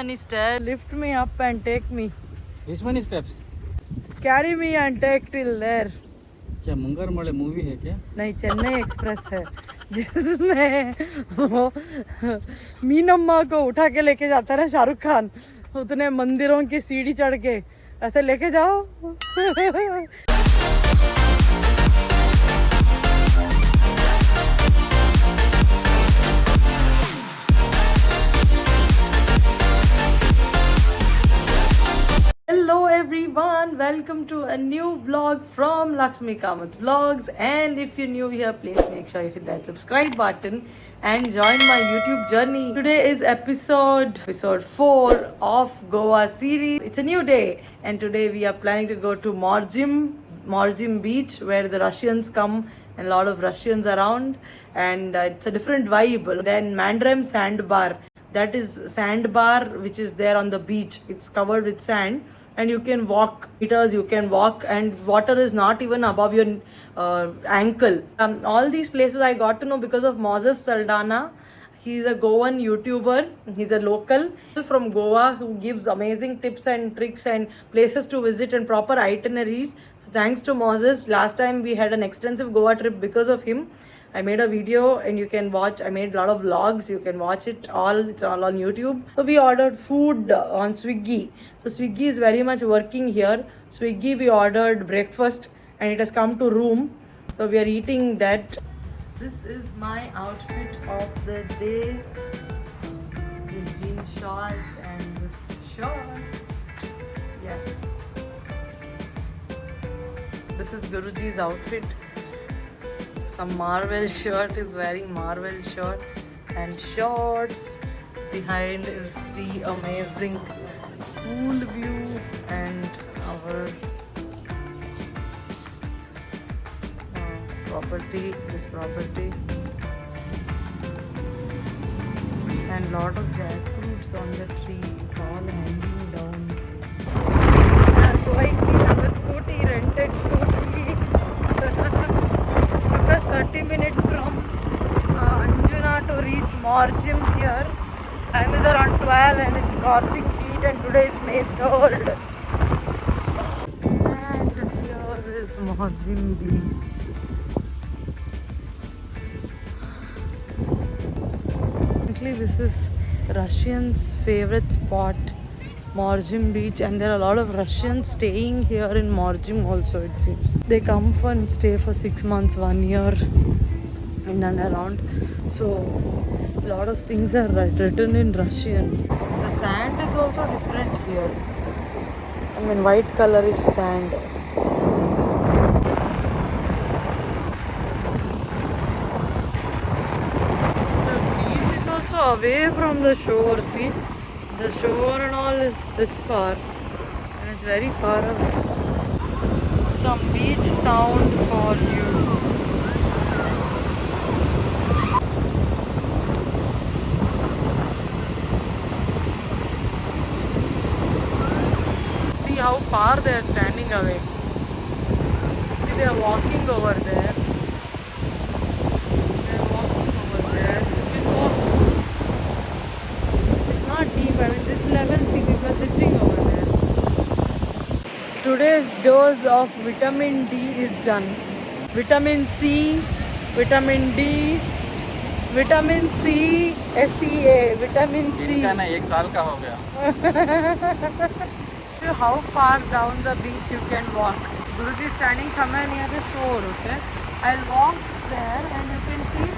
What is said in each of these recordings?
many steps? Lift me up and take me. Which many steps? Carry me and take till there. क्या Munger मले movie है क्या? नहीं, Chennai express है जिसमें वो मीनम्मा को उठा के लेके जाता है ना शाहरुख खान, उतने मंदिरों की सीढ़ी चढ़ के ऐसे लेके जाओ. Hello everyone, welcome to a new vlog from Lakshmi Kamath Vlogs, and if you're new here, please make sure you hit that subscribe button and join my YouTube journey. Today is episode 4 of Goa series. It's a new day and today we are planning to go to Morzim beach where the Russians come and a lot of Russians around, and it's a different vibe. Then Mandrem Sandbar. That is sandbar which is there on the beach. It's covered with sand and you can walk meters, you can walk, and water is not even above your ankle. All these places I got to know because of Moses Saldana. He's a Goan YouTuber. He's a local from Goa who gives amazing tips and tricks and places to visit and proper itineraries. So thanks to Moses. Last time we had an extensive Goa trip because of him. I made a video and you can watch. I made a lot of vlogs. You can watch it all. It's all on YouTube. So we ordered food on Swiggy. So Swiggy is very much working here. Swiggy, we ordered breakfast and it has come to room. So we are eating that. This is my outfit of the day. These jeans shorts and this shirt. Yes. This is Guruji's outfit. Some Marvel shirt is wearing Marvel shirt and shorts. Behind is the amazing pool view and our property, this property, and lot of jackfruits on the tree. It's all hanging down. We are going in our scooty, rented scooty. Took us 30 minutes from Anjuna to reach Morzim here. Time is around 12 and it's scorching heat, and today is May 3rd. And here is Morzim beach. Apparently this is Russians' favorite spot, Morzim beach, and there are a lot of Russians staying here in Morzim also, it seems. They come for and stay for 6 months, 1 year in and around. So a lot of things are written in Russian. The sand is also different here. I mean, white color is sand. The beach is also away from the shore. See, the shore and all is this far, and it's very far away. Some beach sound for you. See how far they are standing away. See, they are walking over there. They are walking over there. You can walk. It's not deep. I mean, this level, see, people are sitting over there. Today's dose of vitamin D is done. Vitamin C, vitamin D, vitamin C, SEA, vitamin C. इनका ना 1 साल का हो गया. So how far down the beach you can walk. Guruji is standing somewhere near the shore, okay? I'll walk there and you can see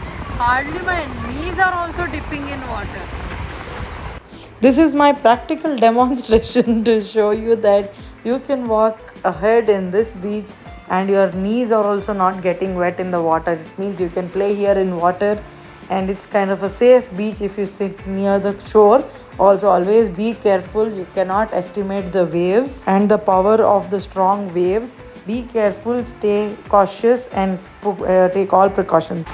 hardly my knees are also dipping in water. This is my practical demonstration to show you that you can walk ahead in this beach and your knees are also not getting wet in the water. It means you can play here in water, and it's kind of a safe beach if you sit near the shore. Also, always be careful. You cannot estimate the waves and the power of the strong waves. Be careful, stay cautious, and take all precautions.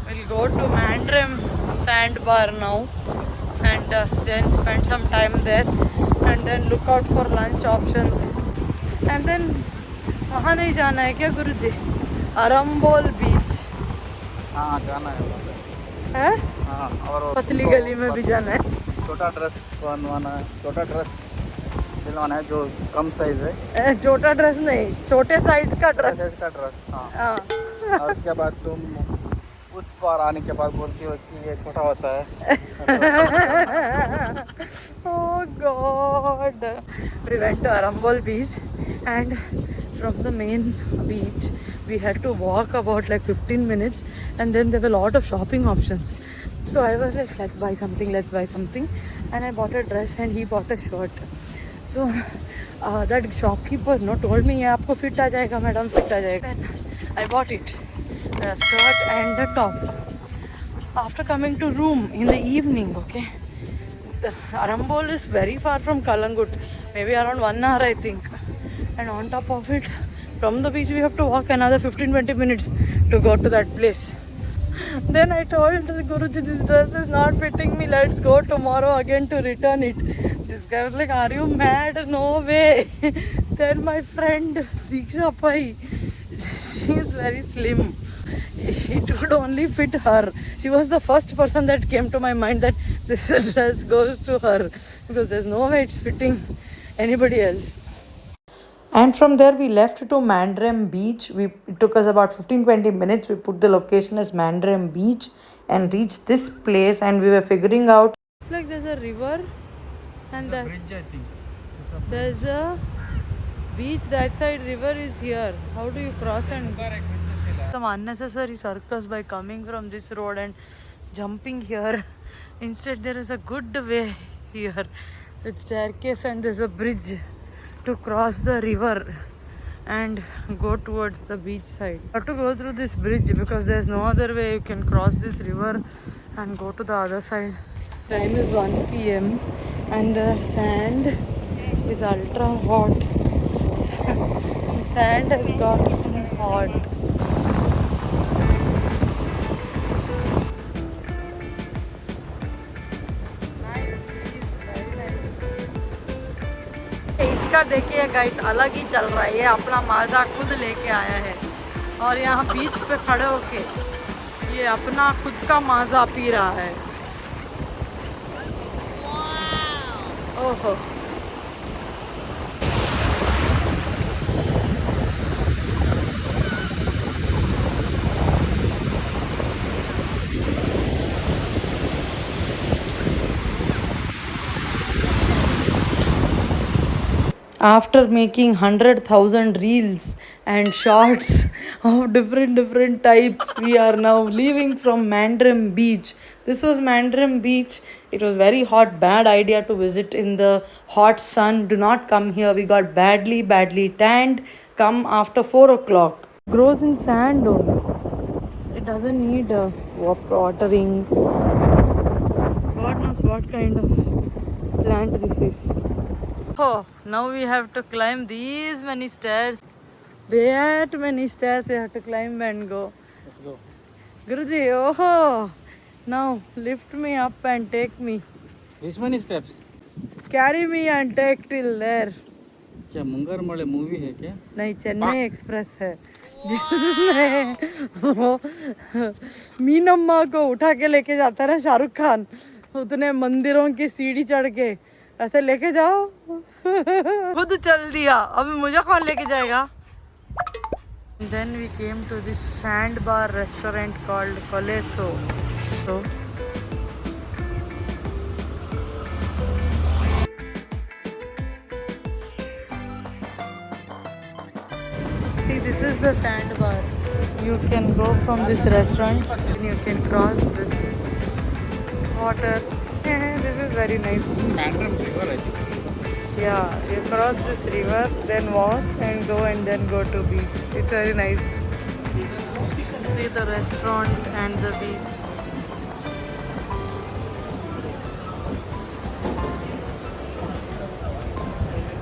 We'll go to Mandrem Sandbar now, and then spend some time there and then look out for lunch options. And then वहाँ नहीं जाना है क्या गुरुजी? अरम्बोल बीच हाँ जाना है वहाँ पे। है, हाँ और पतली गली में भी जाना है। छोटा ड्रेस बनवाना है, छोटा ड्रेस दिलवाना है जो कम साइज है। छोटा ड्रेस नहीं, छोटे साइज का ड्रेस। साइज का ड्रेस हाँ। हाँ और उसके बाद तुम उस पार आने के बाद बोलती हो कि ये छोटा होता है। Oh God! We went to Arambol beach, and from the main beach we had to walk about like 15 minutes, and then there were a lot of shopping options. So I was like, let's buy something, and I bought a dress and he bought a shirt. So that shopkeeper told me ये आपको fit आ जाएगा madam, fit आ जाएगा. Then I bought it, the skirt and the top. After coming to room in the evening, okay, the Arambol is very far from Kalangut, maybe around 1 hour I think, and on top of it, from the beach we have to walk another 15-20 minutes to go to that place. Then I told Guruji, this dress is not fitting me, let's go tomorrow again to return it. This guy was like, are you mad? No way. Then my friend Diksha Pai, she is very slim, it would only fit her. She was the first person that came to my mind that this dress goes to her, because there's no way it's fitting anybody else. And from there we left to Mandrem beach. It took us about 15-20 minutes. We put the location as Mandrem beach and reached this place, and we were figuring out, like, there's a river and The bridge I think. there's a beach, that side river is here. How do you cross? And some unnecessary circus by coming from this road and jumping here. Instead there is a good way here with staircase, and there's a bridge to cross the river and go towards the beach side. You have to go through this bridge because there's no other way you can cross this river and go to the other side. Time is 1 p.m. and the sand is ultra hot. The sand has gotten hot. इसका देखिए guys, अलग ही चल रहा है, ये अपना माजा खुद लेके आया है और यहाँ बीच पे खड़े होके ये अपना खुद का माजा पी रहा है. ओहो, after making 100,000 reels and shorts of different types, we are now leaving from Mandrem beach. This was Mandrem beach. It was very hot, bad idea to visit in the hot sun. Do not come here. We got badly tanned. Come after 4 o'clock. Grows in sand only. It doesn't need watering. God knows what kind of plant this is. Oh, now we have to climb these many stairs. That many stairs we have to climb and go. Let's go. Guruji, oh, now lift me up and take me. This many steps. Carry me and take till there. क्या Munger मले movie है क्या? नहीं, Chennai express है जिसमें वो मीनम्मा को उठा के लेके जाता है ना शाहरुख खान, उतने मंदिरों की सीढ़ी चढ़ के ऐसे लेके जाओ. खुद चल दिया, अभी मुझे कौन लेके जाएगा. Then we came to this sandbar restaurant called Coleso. So see, this is the sandbar. You can go from this restaurant and you can cross this water. This is very nice. Mandrem river I think. Yeah, you cross this river, then walk and then go to beach. It's very nice. See the restaurant and the beach.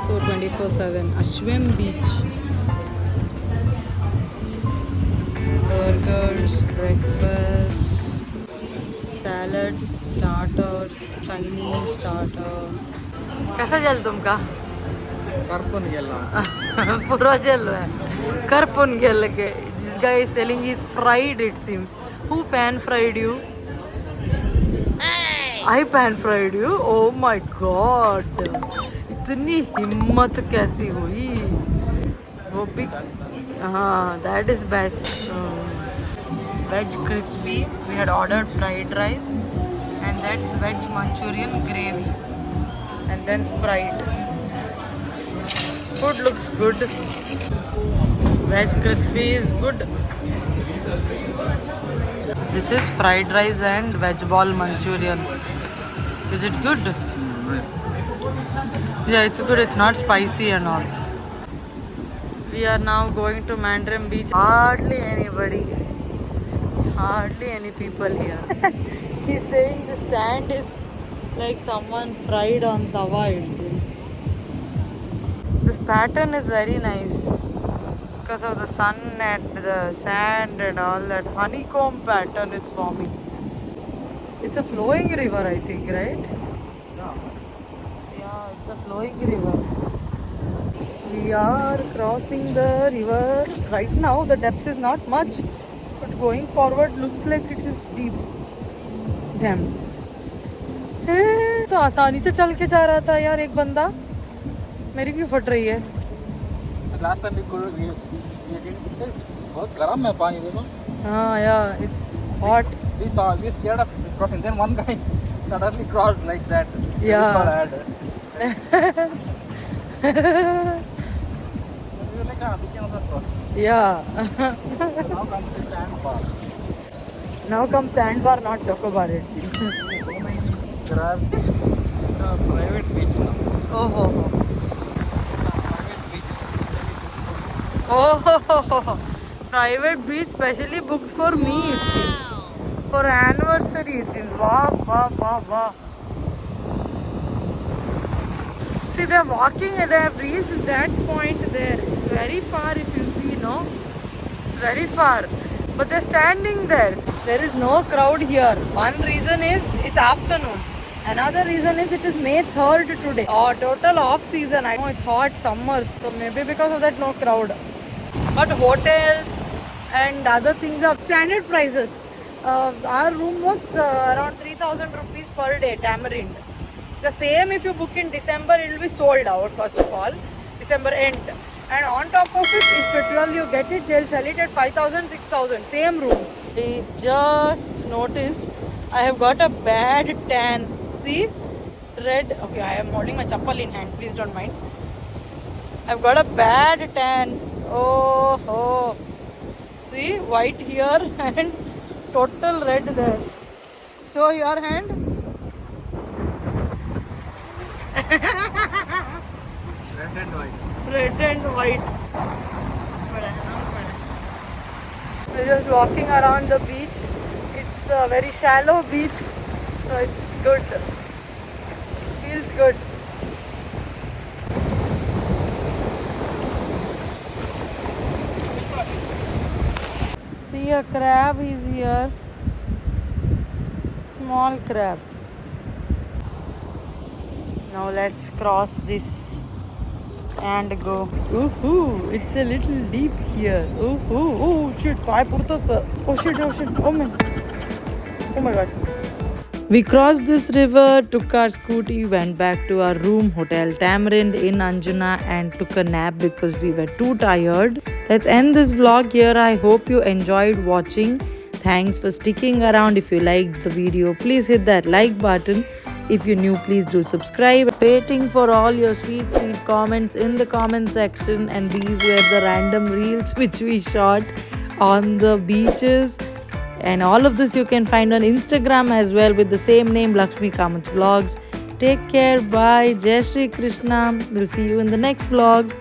So 24/7 Ashwem Beach. Burgers, breakfast, salads, starters, Chinese starter. कैसा चल तुमका? Pura yellow hai. Karpun yellow ke. This guy is telling he's fried, it seems. Who pan fried you? I pan fried you? Oh my god. इतनी हिम्मत कैसी हुई? वो भी हाँ, that is best. Veg crispy. We had ordered fried rice, and that's veg Manchurian gravy, and then Sprite. Food looks good. Veg crispy is good. This is fried rice and veg ball Manchurian. Is it good? Yeah, it's good. It's not spicy and all. We are now going to Mandarin Beach. Hardly anybody. Hardly any people here. He's saying the sand is like someone fried on tawa, it seems. This pattern is very nice because of the sun and the sand and all that honeycomb pattern it's forming. It's a flowing river, I think, right? Yeah, it's a flowing river. We are crossing the river. Right now the depth is not much, but going forward looks like it is deep. Damn. तो आसानी से चल के जा रहा था यार एक बंदा. मेरी क्यों फट रही है? Last time we बहुत गर्म है पानी देखो. हाँ, yeah, it's hot. We scared of crossing. Then one guy suddenly crossed like that. Yeah. We were like, we can also cross. Yeah. Now comes the sandbar. Now comes sandbar, not chocobar, it seems. So many crabs. It's a private beach now. Oh. Private beach. Oh. Private beach specially booked for me, it seems. For anniversary, it seems. Wow. See, they're walking and they have reached that point there. It's very far if you see, no? It's very far. But they're standing there. There is no crowd here. One reason is it's afternoon. Another reason is it is May 3rd today. Oh, total off season. I know it's hot summers. So maybe because of that no crowd. But hotels and other things are standard prices. Our room was around 3,000 rupees per day, Tamarind. The same if you book in December, it will be sold out first of all, December end. And on top of it, if at all you get it, they'll sell it at 5,000, 6,000, same rooms. I just noticed I have got a bad tan. See? Red. Okay, I am holding my chappal in hand, please don't mind. I've got a bad tan. Oh. See? White here and total red there. Show your hand. Red and white. We're just walking around the beach. It's a very shallow beach, so it's good. Feels good. See, a crab is here. Small crab. Now let's cross this and go. Ooh, it's a little deep here. Ooh, oh shit, oh shit, oh my god. We crossed this river, took our scooty, went back to our room, Hotel Tamarind in Anjuna, and took a nap because we were too tired. Let's end this vlog here. I hope you enjoyed watching. Thanks for sticking around. If you liked the video, please hit that like button. If you're new, please do subscribe. Waiting for all your sweet comments in the comment section. And these were the random reels which we shot on the beaches. And all of this you can find on Instagram as well with the same name, Lakshmi Kamath Vlogs. Take care. Bye. Jai Shri Krishna. We'll see you in the next vlog.